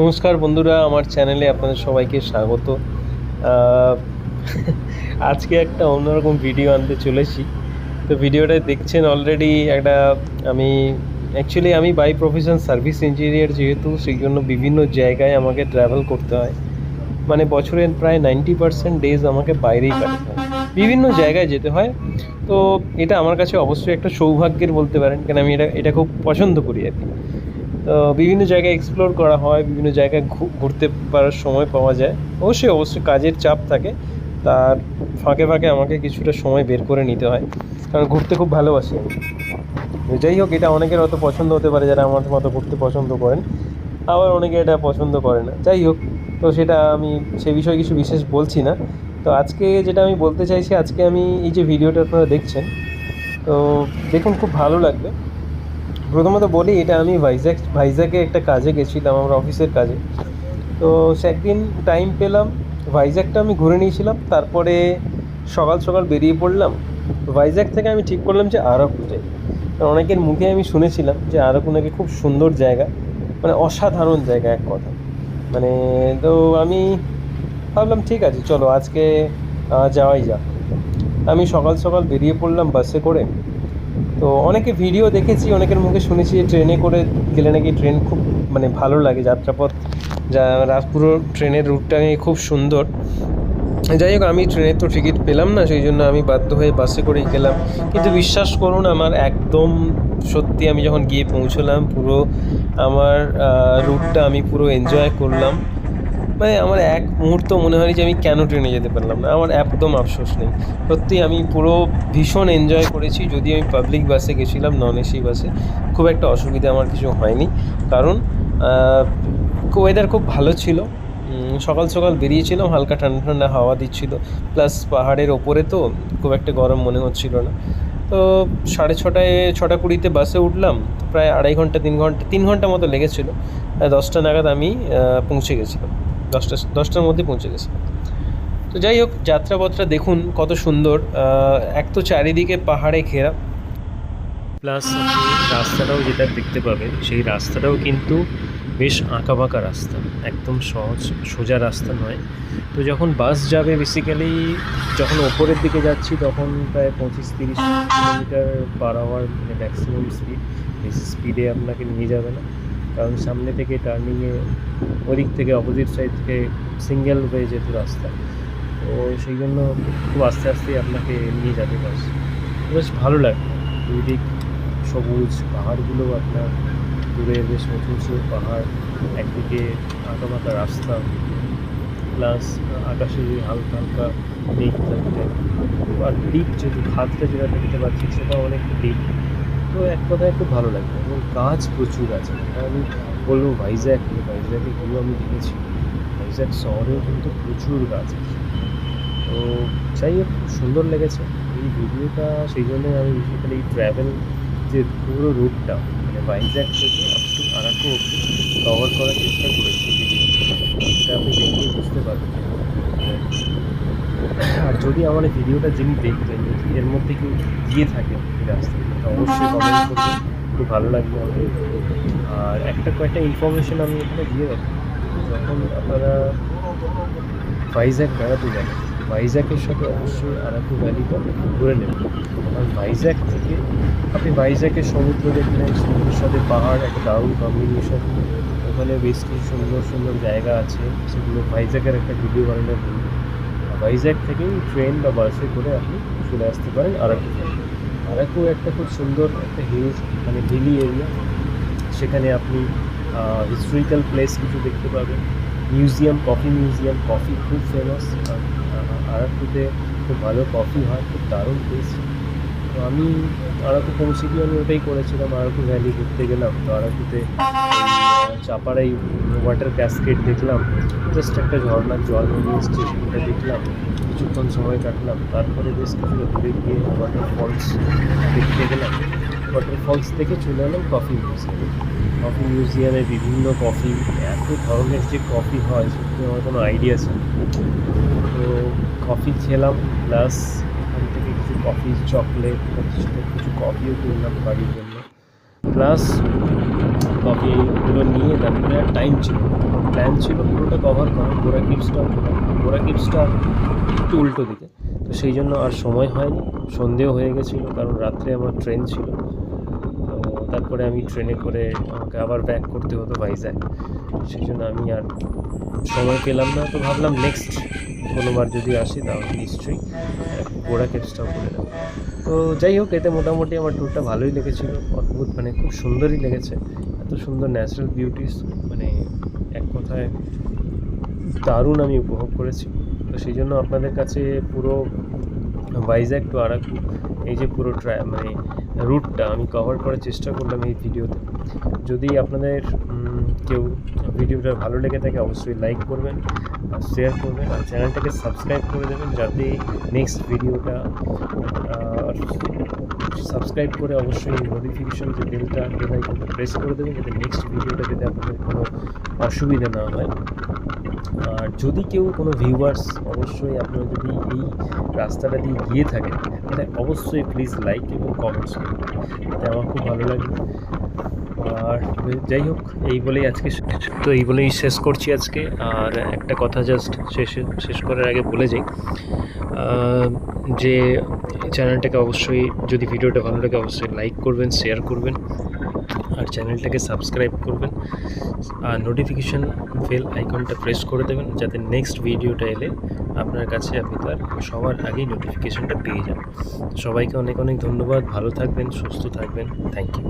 নমস্কার বন্ধুরা, আমার চ্যানেলে আপনাদের সবাইকে স্বাগত। আহ, আজকে একটা অন্যরকম ভিডিও আনতে চলেছি। তো ভিডিওটা দেখছেন অলরেডি একটা, আমি আমি বাই প্রফেশন সার্ভিস ইঞ্জিনিয়ার, যেহেতু সেই জন্য বিভিন্ন জায়গায় আমাকে ট্রাভেল করতে হয়। মানে বছরের প্রায় 90% ডেজ আমাকে বাইরেই কাটাতে হয়, বিভিন্ন জায়গায় যেতে হয়। তো এটা আমার কাছে অবশ্যই একটা সৌভাগ্যের বলতে পারেন, কেন আমি এটা এটা খুব পছন্দ করি আর কি। তো বিভিন্ন জায়গায় এক্সপ্লোর করা হয়, বিভিন্ন জায়গায় ঘুরতে পারার সময় পাওয়া যায়। অবশ্যই অবশ্যই কাজের চাপ থাকে, তার ফাঁকে ফাঁকে আমাকে কিছুটা সময় বের করে নিতে হয়, কারণ ঘুরতে খুব ভালোবাসি আমি। যাই হোক, এটা অনেকের অত পছন্দ হতে পারে যারা আমার মতো ঘুরতে পছন্দ করেন, আবার অনেকে এটা পছন্দ করে না। যাই হোক, তো সেটা আমি সে বিষয়ে কিছু বিশেষ বলছি না। তো আজকে যেটা আমি বলতে চাইছি, আজকে আমি এই যে ভিডিওটা আপনারা দেখছেন, তো দেখুন, খুব ভালো লাগবে। প্রথমত বলি, এটা আমি ভাইজ্যাগে একটা কাজে গেছিলাম, আমার অফিসের কাজে। তো সে একদিন টাইম পেলাম, ভাইজ্যাগটা আমি ঘুরে নিয়েছিলাম। তারপরে সকাল সকাল বেরিয়ে পড়লাম। ভাইজ্যাগ থেকে আমি ঠিক করলাম যে আরাকু যাই। কারণ অনেকের মুখে আমি শুনেছিলাম যে আরাকু নাকি খুব সুন্দর জায়গা, মানে অসাধারণ জায়গা এক কথা। মানে তো আমি ভাবলাম ঠিক আছে, চলো আজকে যাওয়াই যাক। আমি সকাল সকাল বেরিয়ে পড়লাম বাসে করে। তো অনেকে ভিডিও দেখেছি, অনেকের মুখে শুনেছি যে ট্রেনে করে গেলে নাকি ট্রেন খুব মানে ভালো লাগে, যাত্রাপথ যা পুরো ট্রেনের রুটটা নিয়ে খুব সুন্দর। যাই হোক, আমি ট্রেনের তো টিকিট পেলাম না, সেই জন্য আমি বাধ্য হয়ে বাসে করেই গেলাম। কিন্তু বিশ্বাস করুন, আমার একদম সত্যি, আমি যখন গিয়ে পৌঁছলাম, পুরো আমার রুটটা আমি পুরো এনজয় করলাম। মানে আমার এক মুহূর্ত মনে হয়নি যে আমি কেন ট্রেনে যেতে পারলাম না। আমার একদম আফসোস নেই, সত্যি আমি পুরো ভীষণ এনজয় করেছি। যদি আমি পাবলিক বাসে গেছিলাম, নন এসি বাসে, খুব একটা অসুবিধা আমার কিছু হয়নি, কারণ ওয়েদার খুব ভালো ছিল। সকাল সকাল বেরিয়েছিলাম, হালকা ঠান্ডা ঠান্ডা হাওয়া দিচ্ছিল, প্লাস পাহাড়ের ওপরে তো খুব একটা গরম মনে হচ্ছিল না। তো 6:30, 6:20 বাসে উঠলাম। প্রায় 2.5 ঘন্টা 3 ঘন্টা মতো লেগেছিলো। 10টা নাগাদ আমি পৌঁছে গেছিলাম, 10টার মধ্যে পৌঁছে গেছিলাম। তো যাই হোক, যাত্রাপথটা দেখুন কত সুন্দর। এক তো চারিদিকে পাহাড়ে ঘেরা, প্লাস আপনি রাস্তাটাও যেটা দেখতে পাবেন, সেই রাস্তাটাও কিন্তু বেশ আঁকাবাঁকা রাস্তা, একদম সহজ সোজা রাস্তা নয়। তো যখন বাস যাবে, বেসিক্যালি যখন ওপরের দিকে যাচ্ছি, তখন প্রায় 25-30 কিলোমিটার পার আওয়ার, মানে ম্যাক্সিমাম স্পিড। বেশি স্পিডে আপনাকে নিয়ে যাবে না, কারণ সামনে থেকে টার্নিংয়ে ওদিক থেকে অপোজিট সাইড থেকে সিঙ্গেল হয়ে যেত রাস্তা। তো সেই জন্য খুব আস্তে আস্তেই আপনাকে নিয়ে যাবে বাস। বেশ ভালো লাগবে, দুই দিক সবুজ, পাহাড়গুলো আপনার দূরে বেশ উঁচু উঁচু পাহাড়, একদিকে আঁকাবাঁকা রাস্তা, প্লাস আকাশে হালকা হালকা মেঘ থাকবে। আর ডিপ, যেহেতু খাদটা যেটা দেখতে পাচ্ছি সেটাও অনেক ডিপ। তো এক কথায় খুব ভালো লাগবে, এবং গাছ প্রচুর আছে। আমি বলবো ভাইজ্যাগেগুলো আমি দেখেছি, ভাইজ্যাগ শহরেও কিন্তু প্রচুর গাছ আছে। তো যাই হোক, সুন্দর লেগেছে এই ভিডিওটা। সেই জন্যই আমি বেসিক্যালি ট্র্যাভেল যে পুরো রুটটা, মানে ভাইজ্যাগ থেকে আপ টু আরাকু অব্দি কভার করার চেষ্টা করেছি ভিডিওতে। সেটা আপনি দেখলেই বুঝতে পারবেন। আর যদি আমার এই ভিডিওটা যিনি দেখবেন, যদি এর মধ্যে কেউ গিয়ে থাকেন এই রাস্তায়, অবশ্যই কমেন্ট করবেন, খুব ভালো লাগবে আমাকে। আর কয়েকটা ইনফরমেশন আমি এখানে দিয়ে রাখি। যখন আপনারা ভাইজ্যাগ বেড়াতে যাবেন, ভাইজ্যাগের সাথে অবশ্যই আরাকু ভ্যালিটা ঘুরে নেবেন। কারণ ভাইজ্যাগ থেকে আপনি ভাইজ্যাগের সমুদ্র দেখলেন, সমুদ্রের সাথে পাহাড়, একটা দারুণ কম্বিনেশন। ওখানে বেশ কিছু সুন্দর সুন্দর জায়গা আছে, সেগুলো ভাইজ্যাগের একটা ভিডিও বানানো বলবো। ভাইজ্যাগ থেকেই ট্রেন বা বাসে করে আপনি চলে আসতে পারেন আরাকু। আরাকু একটা খুব সুন্দর একটা মানে হিলি এরিয়া। সেখানে আপনি হিস্টোরিক্যাল প্লেস কিছু দেখতে পাবেন, মিউজিয়াম, কফি খুব ফেমাস। আরাকুতে খুব ভালো কফি হয়, খুব দারুণ টেস্ট। তো আমি আরাকু পৌঁছে গিয়ে আমি ওটাই করেছিলাম, আরাকু ভ্যালি ঘুরতে গেলাম। তো আরাকুতে চাপাড়াই ওয়াটার ক্যাসকেড দেখলাম, জাস্ট একটা ঝর্ণার জল বেরিয়ে এসছে, সেটা দেখলাম, কিছুক্ষণ সময় কাটলাম। তারপরে বেশ কিছুটা দূরে গিয়ে ওয়াটারফলস দেখতে গেলাম। ওয়াটারফলস থেকে চলে এলাম কফি মিউজিয়ামে বিভিন্ন কফি, এত ধরনের যে কফি হয় সেটা আমার কোনো আইডিয়া ছিল। তো কফি খেলাম, প্লাস এখান থেকে কিছু কফি, চকলেট, কিছু কফিও কিনলাম বাড়ির জন্য। প্লাস কফিগুলো নিয়ে তারপরে আর টাইম ছিল, প্ল্যান ছিল পুরোটা কভার করা, গোড়া ক্লিপসটাও ঘোরা, গোড়া ক্লিপসটা একটু উল্টো দিকে, তো সেই জন্য আর সময় হয়নি, সন্ধেও হয়ে গেছিলো কারণ রাত্রে আমার ট্রেন ছিল। তো তারপরে আমি ট্রেনে করে আমাকে আবার ব্যাক করতে হতো ভাইজ্যাগ, সেই জন্য আমি আর সময় পেলাম না। তো ভাবলাম নেক্সট কোনোবার যদি আসি তাহলে নিশ্চয়ই গোড়া ক্লিপসটাও করে নেবো। তো যাই হোক, এতে মোটামুটি আমার ট্যুরটা ভালোই লেগেছিলো, অদ্ভুত, মানে খুব সুন্দরই লেগেছে, এত সুন্দর ন্যাচারাল বিউটিস, মানে এক কথায় দারুণ আমি উপভোগ করেছি। তো সেই জন্য আপনাদের কাছে পুরো ভাইজ্যাগ টু আরাকু এই যে পুরো মানে রুটটা আমি কভার করার চেষ্টা করলাম এই ভিডিওতে। যদি আপনাদের কেউ ভিডিওটা ভালো লেগে থাকে অবশ্যই লাইক করবেন আর শেয়ার করবেন আর চ্যানেলটাকে সাবস্ক্রাইব করে দেবেন, যাতে নেক্সট ভিডিওটা সাবস্ক্রাইব করে অবশ্যই নোটিফিকেশন যে বেল আইকনটা প্রেস করে দেবেন, যাতে নেক্সট ভিডিওটা পেতে আপনাদের কোনো অসুবিধা না হয়। আর যদি কেউ কোনো ভিউয়ার্স, অবশ্যই আপনারা যদি এই রাস্তাটা দিয়ে গিয়ে থাকেন তাহলে অবশ্যই প্লিজ লাইক এবং কমেন্টস করবেন, তাতে আমার খুব ভালো লাগবে। আর যাই হোক, এই বলেই শেষ করছি আজকে। আর একটা কথা জাস্ট শেষ করার আগে বলে যাই যে চ্যানেলটাকে অবশ্যই, যদি ভিডিওটা ভালো লাগে অবশ্যই লাইক করবেন, শেয়ার করবেন আর চ্যানেলটাকে সাবস্ক্রাইব করবেন আর নোটিফিকেশান বেল আইকনটা প্রেস করে দেবেন, যাতে নেক্সট ভিডিওটা এলে আপনার কাছে আপনি তার সবার আগেই নোটিফিকেশানটা পেয়ে যান। সবাইকে অনেক অনেক ধন্যবাদ, ভালো থাকবেন, সুস্থ থাকবেন, থ্যাংক ইউ।